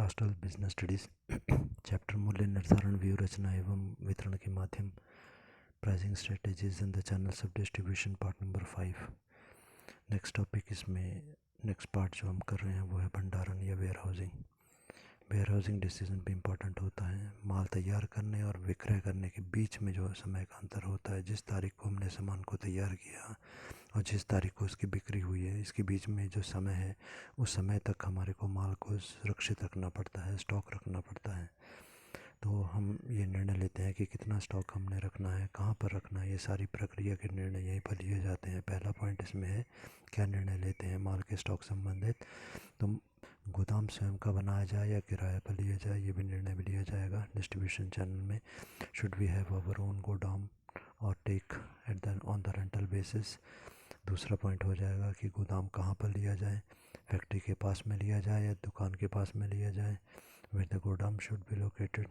Class 12 business studies chapter मूल्य निर्धारण, view रचना एवं वितरण के माध्यम, pricing strategies in the channels of distribution, part number 5। Next topic इसमें नेक्स्ट पार्ट जो हम कर रहे हैं वो है भंडारण या warehousing. Warehousing decision भी इम्पॉर्टेंट होता है। माल तैयार करने और विक्रय करने के बीच में जो समय का अंतर होता है, जिस तारीख को हमने सामान को तैयार किया और जिस तारीख को उसकी बिक्री हुई है, इसके बीच में जो समय है उस समय तक हमारे को माल को सुरक्षित रखना पड़ता है, स्टॉक रखना पड़ता है। तो हम ये निर्णय लेते हैं कि कितना स्टॉक हमने रखना है, कहाँ पर रखना है। ये सारी प्रक्रिया के निर्णय यहीं पर लिए जाते हैं। पहला पॉइंट इसमें है क्या निर्णय लेते हैं माल के स्टॉक संबंधित। तो गोदाम स्वयं का बनाया जाए या किराए पर लिया जाए, ये भी निर्णय भी लिया जाएगा डिस्ट्रीब्यूशन चैनल में। Should we have our own godam और take at the on the rental basis. दूसरा पॉइंट हो जाएगा कि गोदाम कहाँ पर लिया जाए, फैक्ट्री के पास में लिया जाए या दुकान के पास में लिया जाए। Where the godam should be located,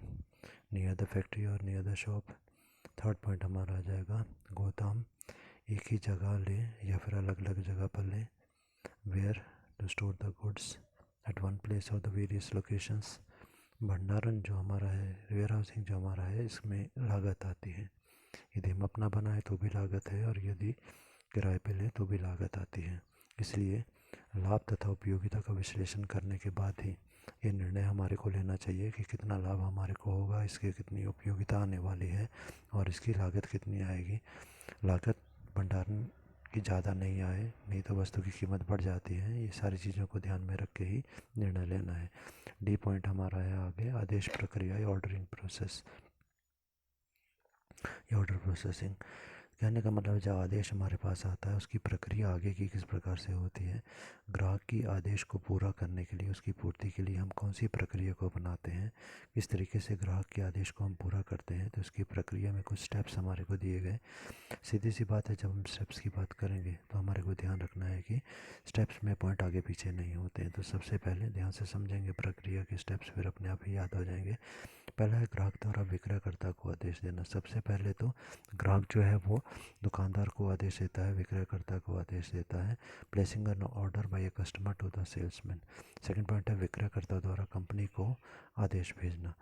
near the factory और near the shop. Third point हमारा आ जाएगा गोदाम एक ही जगह ले या फिर अलग अलग जगह पर ले। Where to store the goods at one place और द वेरियस लोकेशंस। भंडारण जो हमारा है, वेयर हाउसिंग जो हमारा है, इसमें लागत आती है। यदि हम अपना बनाए तो भी लागत है और यदि किराए पे लें तो भी लागत आती है। इसलिए लाभ तथा उपयोगिता का विश्लेषण करने के बाद ही ये निर्णय हमारे को लेना चाहिए कि कितना लाभ हमारे को होगा, इसकी कितनी उपयोगिता आने वाली है और इसकी लागत कितनी आएगी। लागत भंडारण की ज़्यादा नहीं आए, नहीं तो वस्तु की कीमत बढ़ जाती है। ये सारी चीज़ों को ध्यान में रख के ही निर्णय लेना है। डी पॉइंट हमारा है आगे आदेश प्रक्रिया या ऑर्डरिंग प्रोसेस या ऑर्डर प्रोसेसिंग। कहने का मतलब जब आदेश हमारे पास आता है उसकी प्रक्रिया आगे की किस प्रकार से होती है। ग्राहक की आदेश को पूरा करने के लिए, उसकी पूर्ति के लिए हम कौन सी प्रक्रिया को अपनाते हैं, किस तरीके से ग्राहक के आदेश को हम पूरा करते हैं। तो उसकी प्रक्रिया में कुछ स्टेप्स हमारे को दिए गए। सीधी सी बात है, जब हम स्टेप्स की बात करेंगे तो हमारे को ध्यान रखना है कि स्टेप्स में पॉइंट आगे पीछे नहीं होते हैं। तो सबसे पहले ध्यान से समझेंगे प्रक्रिया के स्टेप्स, फिर अपने आप ही याद हो जाएंगे। पहला है ग्राहक द्वारा विक्रयकर्ता को आदेश देना। सबसे पहले तो ग्राहक जो है वो दुकानदार को आदेश देता है, विक्रयकर्ता को आदेश देता है। Placing an order by a customer to the salesman. Second point है विक्रयकर्ता द्वारा कंपनी को आदेश भेजना।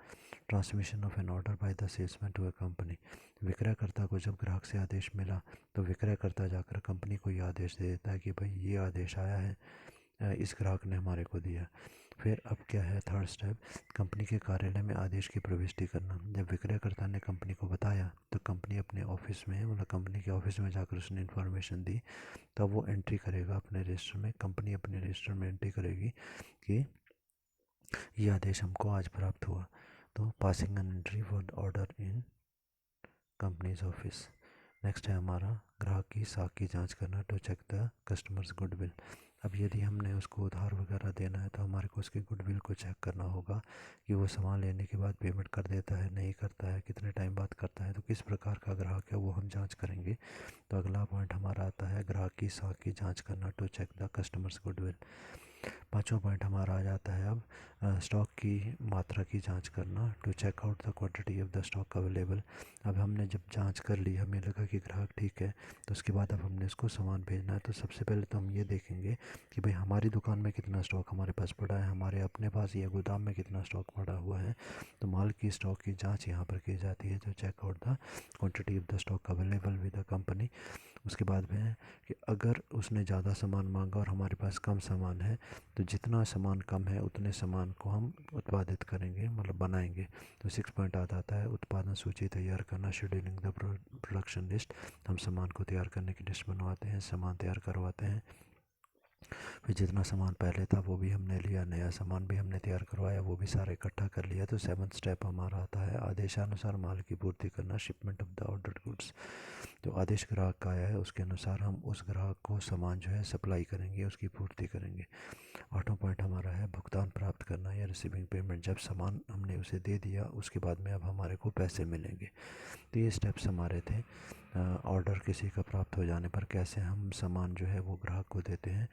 Transmission of an order by the salesman to a company. विक्रयकर्ता को जब ग्राहक से आदेश मिला तो विक्रयकर्ता जाकर कंपनी को ये आदेश दे देता है कि भाई ये आदेश आया है, इस ग्राहक ने हमारे को दिया। फिर अब क्या है थर्ड स्टेप, कंपनी के कार्यालय में आदेश की प्रविष्टि करना। जब विक्रयकर्ता ने कंपनी को बताया तो कंपनी अपने ऑफिस में, मतलब कंपनी के ऑफिस में जाकर उसने इन्फॉर्मेशन दी, तब वो एंट्री करेगा अपने रजिस्टर में। कंपनी अपने रजिस्टर में एंट्री करेगी कि ये आदेश हमको आज प्राप्त हुआ। तो passing an entry for order in companies office. Next है हमारा ग्राहक की साख की जांच करना, to check the customers goodwill. अब यदि हमने उसको उधार वगैरह देना है तो हमारे को उसकी गुडविल को चेक करना होगा कि वो सामान लेने के बाद पेमेंट कर देता है, नहीं करता है, कितने टाइम बाद करता है, तो किस प्रकार का ग्राहक है वो हम जांच करेंगे। तो अगला पॉइंट हमारा आता है ग्राहक की साख की जांच करना, to check the customers goodwill. पांचवा पॉइंट हमारा आ जाता है अब स्टॉक की मात्रा की जांच करना, to check out the quantity of the stock available. अब हमने जब जांच कर ली, हमें लगा कि ग्राहक ठीक है, तो उसके बाद अब हमने उसको सामान भेजना है। तो सबसे पहले तो हम ये देखेंगे कि भाई हमारी दुकान में कितना स्टॉक हमारे पास पड़ा है, हमारे अपने पास या गोदाम में कितना स्टॉक पड़ा हुआ है। तो माल की स्टॉक की जाँच यहाँ पर की जाती है, तो check out the quantity of the stock available with the company. उसके बाद में है कि अगर उसने ज़्यादा सामान मांगा और हमारे पास कम सामान है, तो जितना सामान कम है उतने सामान को हम उत्पादित करेंगे, मतलब बनाएंगे। तो 6 पॉइंट आ जाता है उत्पादन सूची तैयार करना, शेड्यूलिंग द प्रोडक्शन लिस्ट। हम सामान को तैयार करने की लिस्ट बनवाते हैं, सामान तैयार करवाते हैं। फिर जितना सामान पहले था वो भी हमने लिया, नया सामान भी हमने तैयार करवाया, वो भी सारा इकट्ठा कर लिया। तो 7th स्टेप हमारा आता है आदेशानुसार माल की पूर्ति करना, shipment of the ordered goods. जो आदेश ग्राहक का आया है उसके अनुसार हम उस ग्राहक को सामान जो है सप्लाई करेंगे, उसकी पूर्ति करेंगे। 8वां पॉइंट हमारा है भुगतान प्राप्त करना या रिसीविंग पेमेंट। जब सामान हमने उसे दे दिया उसके बाद में अब हमारे को पैसे मिलेंगे। तो ये स्टेप्स हमारे थे। ऑर्डर किसी का प्राप्त हो जाने पर कैसे हम सामान जो है वो ग्राहक को देते हैं।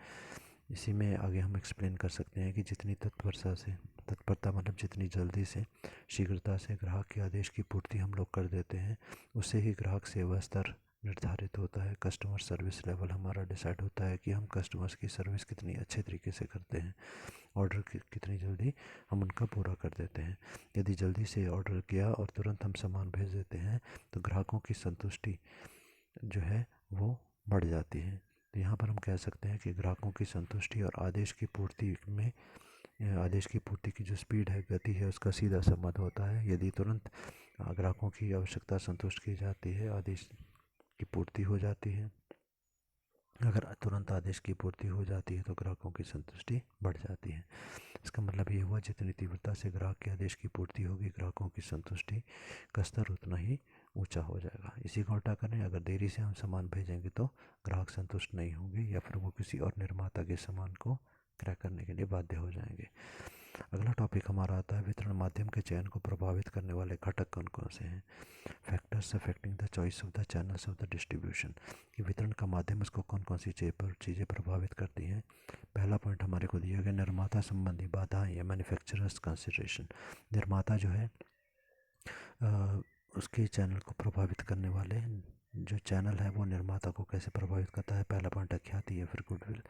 इसी में आगे हम एक्सप्लेन कर सकते हैं कि जितनी तत्परता मतलब जितनी जल्दी से, शीघ्रता से ग्राहक के आदेश की पूर्ति हम लोग कर देते हैं, उससे ही ग्राहक सेवा स्तर निर्धारित होता है। कस्टमर सर्विस लेवल हमारा डिसाइड होता है कि हम कस्टमर्स की सर्विस कितनी अच्छे तरीके से करते हैं। ऑर्डर कितनी जल्दी हम उनका पूरा कर देते हैं। यदि जल्दी से ऑर्डर किया और तुरंत हम सामान भेज देते हैं तो ग्राहकों की संतुष्टि जो है वो बढ़ जाती है। तो यहाँ पर हम कह सकते हैं कि ग्राहकों की संतुष्टि और आदेश की पूर्ति की जो स्पीड है, गति है, उसका सीधा संबंध होता है। यदि तुरंत ग्राहकों की आवश्यकता संतुष्ट की जाती है, आदेश की पूर्ति हो जाती है, अगर तुरंत आदेश की पूर्ति हो जाती है तो ग्राहकों की संतुष्टि बढ़ जाती है। इसका मतलब ये हुआ जितनी तीव्रता से ग्राहक के आदेश की पूर्ति होगी, ग्राहकों की संतुष्टि का स्तर उतना ही ऊंचा हो जाएगा। इसी को उल्टा करें, अगर देरी से हम सामान भेजेंगे तो ग्राहक संतुष्ट नहीं होंगे या फिर वो किसी और निर्माता के सामान को क्रय करने के लिए बाध्य हो जाएंगे। अगला टॉपिक हमारा आता है वितरण माध्यम के चयन को प्रभावित करने वाले घटक कौन कौन से हैं। Factors affecting the choice of the channels of the distribution, कि वितरण का माध्यम उसको कौन कौन सी चीज़ें प्रभावित करती हैं। पहला पॉइंट हमारे को दिया गया निर्माता संबंधी बाधाएं या मैन्युफैक्चरर्स कंसिडरेशन। निर्माता जो है उसके चैनल को प्रभावित करने वाले जो चैनल है वो निर्माता को कैसे प्रभावित करता है। पहला पॉइंट है ख्याति या फिर गुडविल।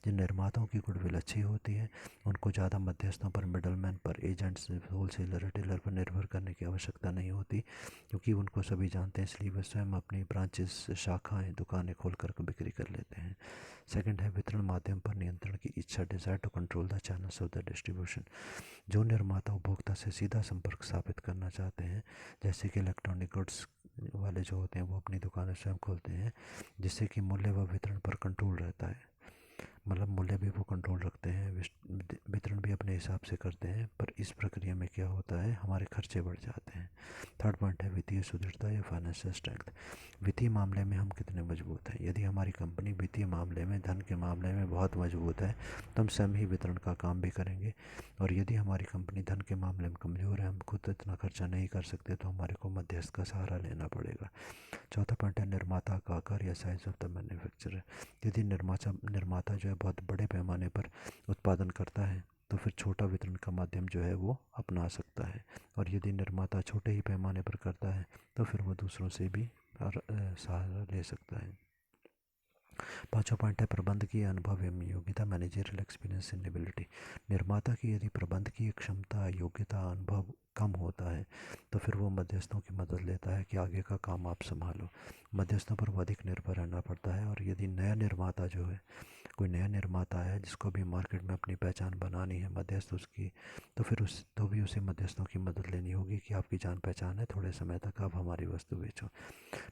जिन निर्माताओं की गुडविल अच्छी होती है उनको ज़्यादा मध्यस्थों पर, मिडलमैन पर, एजेंट्स, होलसेलर, रिटेलर पर निर्भर करने की आवश्यकता नहीं होती, क्योंकि उनको सभी जानते हैं, इसलिए वे स्वयं अपनी ब्रांचेस, शाखाएँ, दुकानें खोल कर बिक्री कर लेते हैं। सेकंड है वितरण माध्यम पर नियंत्रण की इच्छा, desire to control the channels of the distribution. जो निर्माता उपभोक्ता से सीधा संपर्क स्थापित करना चाहते हैं, जैसे कि इलेक्ट्रॉनिक गुड्स वाले जो होते हैं वो अपनी दुकानें स्वयं खोलते हैं, जिससे कि मूल्य व वितरण पर कंट्रोल रहता है। मतलब मूल्य भी वो कंट्रोल रखते हैं, वितरण भी अपने हिसाब से करते हैं, पर इस प्रक्रिया में क्या होता है, हमारे खर्चे बढ़ जाते हैं। थर्ड पॉइंट है वित्तीय सुदृढ़ता या फाइनेंशियल स्ट्रेंथ। वित्तीय मामले में हम कितने मजबूत हैं। यदि हमारी कंपनी वित्तीय मामले में, धन के मामले में बहुत मजबूत है तो हम स्वयं ही वितरण का काम भी करेंगे, और यदि हमारी कंपनी धन के मामले में कमज़ोर है, हम खुद इतना खर्चा नहीं कर सकते, तो हमारे को मध्यस्थ का सहारा लेना पड़ेगा। चौथा पॉइंट है निर्माता का आकार या साइज ऑफ द मैन्युफैक्चरर। यदि निर्माता जो है बहुत बड़े पैमाने पर उत्पादन करता है तो फिर छोटा वितरण का माध्यम जो है वो अपना सकता है, और यदि निर्माता छोटे ही पैमाने पर करता है तो फिर वो दूसरों से भी सहारा ले सकता है। पांचवा पॉइंट है प्रबंध की अनुभव एवं योग्यता, मैनेजरियल एक्सपीरियंस एंड एबिलिटी। निर्माता की यदि प्रबंध की क्षमता, योग्यता, अनुभव कम होता है तो फिर वो मध्यस्थों की मदद लेता है कि आगे का काम आप संभालो। मध्यस्थों पर वो अधिक निर्भर रहना पड़ता है, और यदि कोई नया निर्माता है जिसको भी मार्केट में अपनी पहचान बनानी है, मध्यस्थ उसकी, तो फिर भी उसे मध्यस्थों की मदद लेनी होगी कि आपकी जान पहचान है, थोड़े समय तक आप हमारी वस्तु बेचो।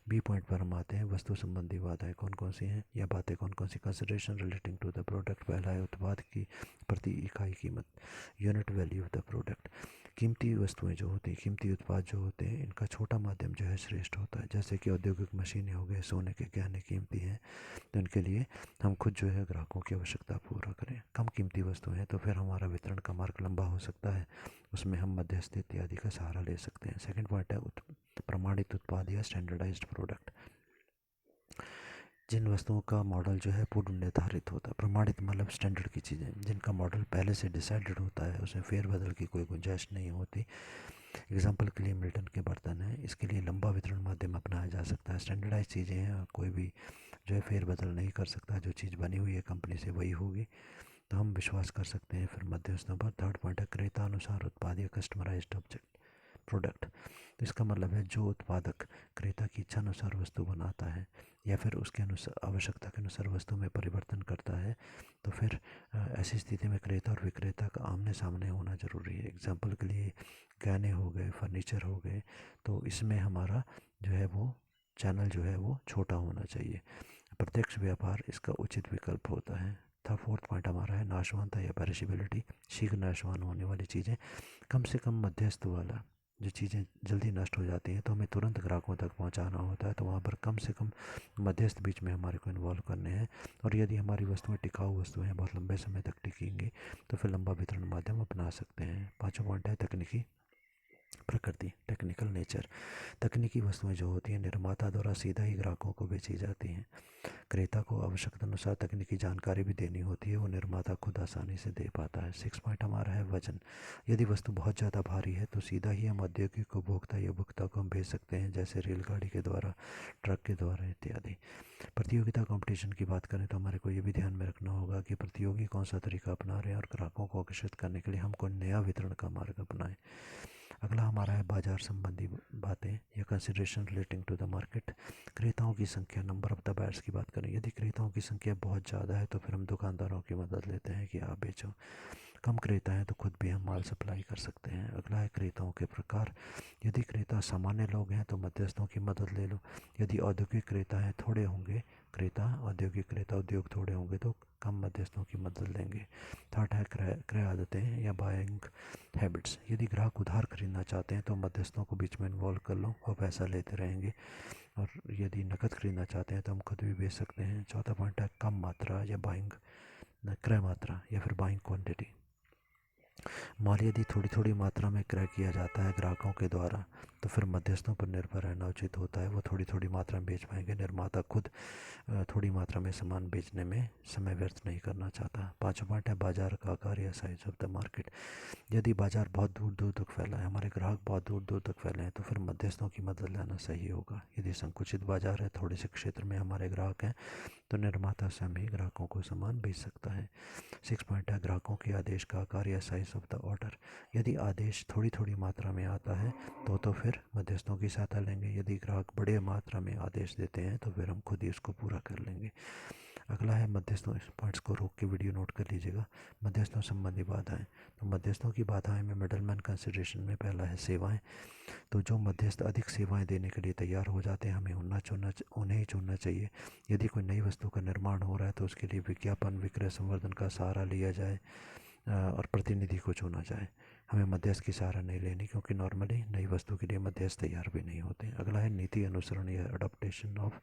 बी पॉइंट पर हम आते हैं वस्तु संबंधी बाधाएं कौन कौन सी हैं या बातें कौन कौन सी। Consideration relating to the product. पहला है उत्पाद की प्रति इकाई कीमत, unit value of the product. कीमती वस्तुएं जो होती हैं, कीमती उत्पाद जो होते हैं, इनका छोटा माध्यम जो है श्रेष्ठ होता है। जैसे कि औद्योगिक मशीनें हो गए, सोने के गहने कीमती हैं, तो इनके लिए हम खुद जो है ग्राहकों की आवश्यकता पूरा करें। कम कीमती वस्तुएं हैं तो फिर हमारा वितरण का मार्ग लंबा हो सकता है, उसमें हम मध्यस्थ इत्यादि का सहारा ले सकते हैं। सेकंड पॉइंट है प्रमाणित उत्पाद या स्टैंडर्डाइज्ड प्रोडक्ट। जिन वस्तुओं का मॉडल जो है पूर्व निर्धारित होता है, प्रमाणित मतलब स्टैंडर्ड की चीज़ें जिनका मॉडल पहले से डिसाइडेड होता है, उसमें फेरबदल की कोई गुंजाइश नहीं होती। एग्जाम्पल के लिए मिल्टन के बर्तन है, इसके लिए लंबा वितरण माध्यम अपनाया जा सकता है। स्टैंडर्डाइज चीज़ें हैं, कोई भी जो है फेरबदल नहीं कर सकता, जो चीज़ बनी हुई है कंपनी से वही होगी, तो हम विश्वास कर सकते हैं फिर मध्यस्थों पर। थर्ड पॉइंट है क्रेता अनुसार उत्पाद या कस्टमराइज्ड ऑब्जेक्ट प्रोडक्ट। तो इसका मतलब है जो उत्पादक क्रेता की इच्छा अनुसार वस्तु बनाता है या फिर उसके अनुसार आवश्यकता के अनुसार वस्तु में परिवर्तन करता है, तो फिर ऐसी स्थिति में क्रेता और विक्रेता का आमने सामने होना ज़रूरी है। एग्जाम्पल के लिए गहने हो गए, फर्नीचर हो गए, तो इसमें हमारा जो है वो चैनल जो है वो छोटा होना चाहिए। प्रत्यक्ष व्यापार इसका उचित विकल्प होता है। था फोर्थ पॉइंट हमारा है नाशवानता या पेरिशेबिलिटी। शीघ्र नाशवान होने वाली चीज़ें, कम से कम मध्यस्थ वाला जो चीज़ें जल्दी नष्ट हो जाती हैं तो हमें तुरंत ग्राहकों तक पहुंचाना होता है, तो वहाँ पर कम से कम मध्यस्थ बीच में हमारे को इन्वॉल्व करने हैं। और यदि हमारी वस्तुएं टिकाऊ वस्तुएं हैं, बहुत लंबे समय तक टिकेंगी, तो फिर लंबा वितरण माध्यम अपना सकते हैं। पाँचवा पॉइंट है तकनीकी प्रकृति, टेक्निकल नेचर, तकनीकी वस्तुएं जो होती हैं निर्माता द्वारा सीधा ही ग्राहकों को बेची जाती हैं। क्रेता को आवश्यकता अनुसार तकनीकी जानकारी भी देनी होती है, वो निर्माता खुद आसानी से दे पाता है। 6 पॉइंट हमारा है वजन। यदि वस्तु बहुत ज़्यादा भारी है तो सीधा ही हम औद्योगिक उपभोक्ता या उपभोक्ता को हम भेज सकते हैं, जैसे रेलगाड़ी के द्वारा, ट्रक के द्वारा इत्यादि। प्रतियोगिता कंपटीशन की बात करें तो हमारे को ये भी ध्यान में रखना होगा कि प्रतियोगी कौन सा तरीका अपना रहे हैं और ग्राहकों को आकर्षित करने के लिए हम कोई नया वितरण का मार्ग अपनाएं। अगला हमारा है बाजार संबंधी बातें या consideration relating to the market. क्रेताओं की संख्या, नंबर ऑफ द बायर्स की बात करें। यदि क्रेताओं की संख्या बहुत ज़्यादा है तो फिर हम दुकानदारों की मदद लेते हैं कि आप बेचो। कम क्रेता हैं तो खुद भी हम माल सप्लाई कर सकते हैं। अगला है क्रेताओं के प्रकार। यदि क्रेता सामान्य लोग हैं तो मध्यस्थों की मदद ले लो। यदि औद्योगिक क्रेता हैं, थोड़े होंगे क्रेता, औद्योगिक क्रेता उद्योग थोड़े होंगे तो कम मध्यस्थों की मदद लेंगे। थर्ड है क्रय आदतें या बाइंग हैबिट्स। यदि ग्राहक उधार खरीदना चाहते हैं तो मध्यस्थों को बीच में इन्वॉल्व कर लो, वो पैसा लेते रहेंगे। और यदि नकद खरीदना चाहते हैं तो हम खुद भी बेच सकते हैं। चौथा पॉइंट है कम मात्रा या बाइंग, क्रय मात्रा या फिर बाइंग क्वांटिटी। माल यदि थोड़ी थोड़ी मात्रा में क्रय किया जाता है ग्राहकों के द्वारा तो फिर मध्यस्थों पर निर्भर रहना उचित होता है, वो थोड़ी थोड़ी मात्रा में बेच पाएंगे। निर्माता खुद थोड़ी मात्रा में सामान बेचने में समय व्यर्थ नहीं करना चाहता। पाँचवा पॉइंट है बाजार का आकार या साइज ऑफ द मार्केट। यदि बाजार बहुत दूर दूर तक फैला है, हमारे ग्राहक बहुत दूर दूर तक फैले हैं तो फिर मध्यस्थों की मदद लेना सही होगा। यदि संकुचित बाजार है, थोड़े से क्षेत्र में हमारे ग्राहक हैं, तो निर्माता स्वयं ही ग्राहकों को सामान बेच सकता है। 6 पॉइंट है ग्राहकों के आदेश का आकार या साइज ऑफ द ऑर्डर। यदि आदेश थोड़ी थोड़ी मात्रा में आता है तो फिर मध्यस्थों की सहायता लेंगे। यदि ग्राहक बड़े मात्रा में आदेश देते हैं तो फिर हम खुद ही उसको पूरा कर लेंगे। अगला है मध्यस्थों, इस पॉइंट्स को रोक के वीडियो नोट कर लीजिएगा। मध्यस्थों संबंधी बाधाएं। तो मध्यस्थों की बाधाएं में मिडलमैन कंसिडरेशन में पहला है सेवाएं। तो जो मध्यस्थ अधिक सेवाएं देने के लिए तैयार हो जाते हैं, हमें उन्हें ही चुनना चाहिए। यदि कोई नई वस्तु का निर्माण हो रहा है तो उसके लिए विज्ञापन, विक्रय संवर्धन का सहारा लिया जाए और प्रतिनिधि को चुना जाए। हमें मध्यस्थ की सहारा नहीं लेनी, क्योंकि नॉर्मली नई वस्तु के लिए मध्यस्थ तैयार भी नहीं होते। अगला है नीति अनुसरण या अडॉप्टेशन ऑफ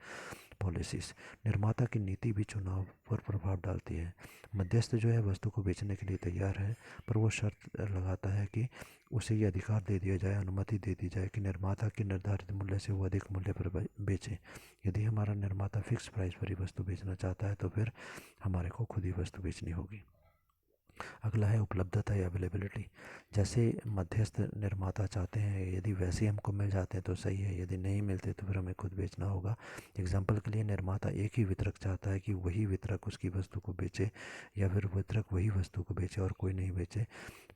पॉलिसीज़। निर्माता की नीति भी चुनाव पर प्रभाव डालती है। मध्यस्थ जो है वस्तु को बेचने के लिए तैयार है, पर वो शर्त लगाता है कि उसे ये अधिकार दे दिया जाए, अनुमति दे दी जाए कि निर्माता के निर्धारित मूल्य से वो अधिक मूल्य पर बेचे। यदि हमारा निर्माता फिक्स प्राइस पर ही वस्तु बेचना चाहता है तो फिर हमारे को खुद ही वस्तु बेचनी होगी। अगला है उपलब्धता या अवेलेबिलिटी। जैसे मध्यस्थ निर्माता चाहते हैं, यदि वैसे हमको मिल जाते हैं तो सही है, यदि नहीं मिलते तो फिर हमें खुद बेचना होगा। एग्जाम्पल के लिए निर्माता एक ही वितरक चाहता है कि वही वितरक उसकी वस्तु को बेचे, या फिर वितरक वही वस्तु को बेचे और कोई नहीं बेचे।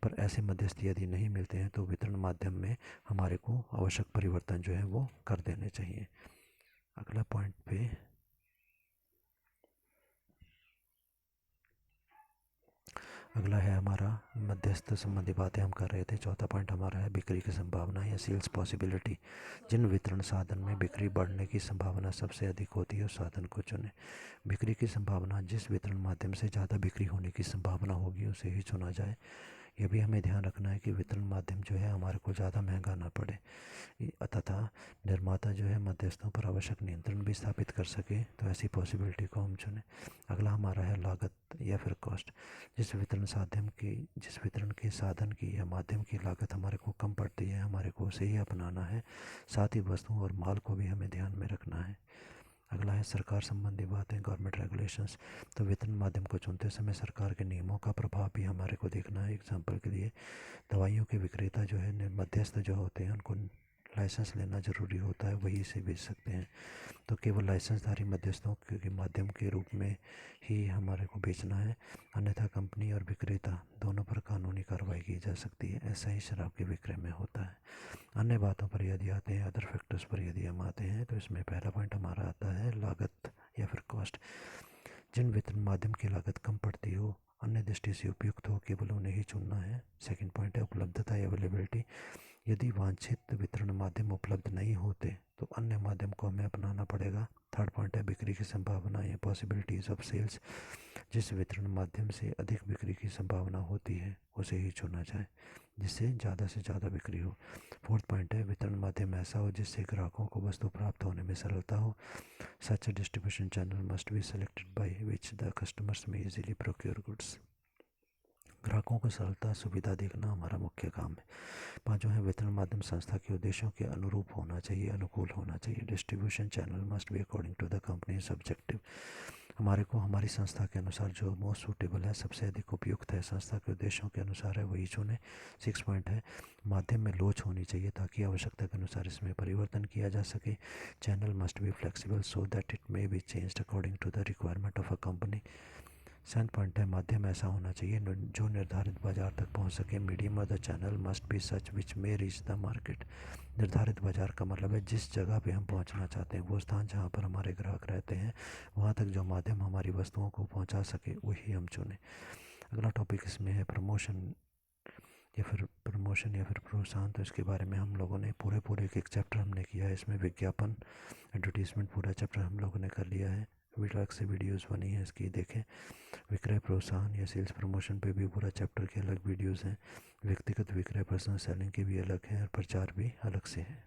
पर ऐसे मध्यस्थ यदि नहीं मिलते हैं तो वितरण माध्यम में हमारे को आवश्यक परिवर्तन जो है वो कर देने चाहिए। अगला पॉइंट पे अगला है हमारा मध्यस्थ संबंधी बातें हम कर रहे थे। चौथा पॉइंट हमारा है बिक्री की संभावना या सेल्स पॉसिबिलिटी। जिन वितरण साधन में बिक्री बढ़ने की संभावना सबसे अधिक होती है उस साधन को चुनें। बिक्री की संभावना, जिस वितरण माध्यम से ज़्यादा बिक्री होने की संभावना होगी उसे ही चुना जाए। यह भी हमें ध्यान रखना है कि वितरण माध्यम जो है हमारे को ज़्यादा महंगा ना पड़े, तथा निर्माता जो है मध्यस्थों पर आवश्यक नियंत्रण भी स्थापित कर सके, तो ऐसी पॉसिबिलिटी को हम चुनें। अगला हमारा है लागत या फिर कॉस्ट। जिस वितरण के साधन की या माध्यम की लागत हमारे को कम पड़ती है, हमारे को उसे ही अपनाना है। साथ ही वस्तुओं और माल को भी हमें ध्यान में रखना है। अगला है सरकार संबंधी बातें, गवर्नमेंट रेगुलेशंस। तो वितरण माध्यम को चुनते समय सरकार के नियमों का प्रभाव भी हमारे को देखना है। एग्जाम्पल के लिए दवाइयों के विक्रेता जो है, मध्यस्थ जो होते हैं, उनको लाइसेंस लेना ज़रूरी होता है, वही से बेच सकते हैं। तो केवल लाइसेंसधारी मध्यस्थों के माध्यम के रूप में ही हमारे को बेचना है, अन्यथा कंपनी और विक्रेता दोनों पर कानूनी कार्रवाई की जा सकती है। ऐसा ही शराब के विक्रय में होता है। अन्य बातों पर यदि आते हैं, अदर फैक्टर्स पर यदि हम आते हैं, तो इसमें पहला पॉइंट हमारा आता है लागत या फिर कॉस्ट। जिन वितरण माध्यम की लागत कम पड़ती हो, अन्य दृष्टि से उपयुक्त हो, केवल उन्हें ही चुनना है। सेकंड पॉइंट है उपलब्धता या अवेलेबिलिटी। यदि वांछित वितरण माध्यम उपलब्ध नहीं होते तो अन्य माध्यम को हमें अपनाना पड़ेगा। थर्ड पॉइंट है बिक्री की संभावना या पॉसिबिलिटीज़ ऑफ सेल्स। जिस वितरण माध्यम से अधिक बिक्री की संभावना होती है उसे ही चुना जाए, जिससे ज़्यादा से ज़्यादा बिक्री हो। फोर्थ पॉइंट है वितरण माध्यम ऐसा हो जिससे ग्राहकों को वस्तु प्राप्त होने में सरलता हो। Such distribution channel must be selected by which the customers may easily procure goods. ग्राहकों को सरलता सुविधा देखना हमारा मुख्य काम है। पाँचों है वितरण माध्यम संस्था के उद्देश्यों के अनुरूप होना चाहिए, अनुकूल होना चाहिए। Distribution channel must be according to the companies objective. हमारे को हमारी संस्था के अनुसार जो मोस्ट सूटेबल है, सबसे अधिक उपयुक्त है, संस्था के उद्देश्यों के अनुसार है, वही चुने। 6 पॉइंट है माध्यम में लोच होनी चाहिए ताकि आवश्यकता के अनुसार इसमें परिवर्तन किया जा सके। Channel must be flexible so that it may be changed according to the requirement of a company. 7 point है माध्यम ऐसा होना चाहिए जो निर्धारित बाजार तक पहुंच सके। Medium of the channel must B such which may reach the market. निर्धारित बाजार का मतलब है जिस जगह पे हम पहुंचना चाहते हैं, वो स्थान जहां पर हमारे ग्राहक रहते हैं, वहां तक जो माध्यम हमारी वस्तुओं को पहुंचा सके वही हम चुनें। अगला टॉपिक इसमें है प्रमोशन या फिर प्रोत्साहन। तो इसके बारे में हम लोगों ने पूरे एक चैप्टर हमने किया है। इसमें विज्ञापन, एडवर्टीजमेंट पूरा चैप्टर हम लोगों ने कर लिया है। अलग से वीडियोस बनी है इसकी, देखें। विक्रय प्रोत्साहन या सेल्स प्रमोशन पे भी पूरा चैप्टर के अलग वीडियोस हैं। व्यक्तिगत विक्रय, पर्सनल सेलिंग के भी अलग हैं और प्रचार भी अलग से है।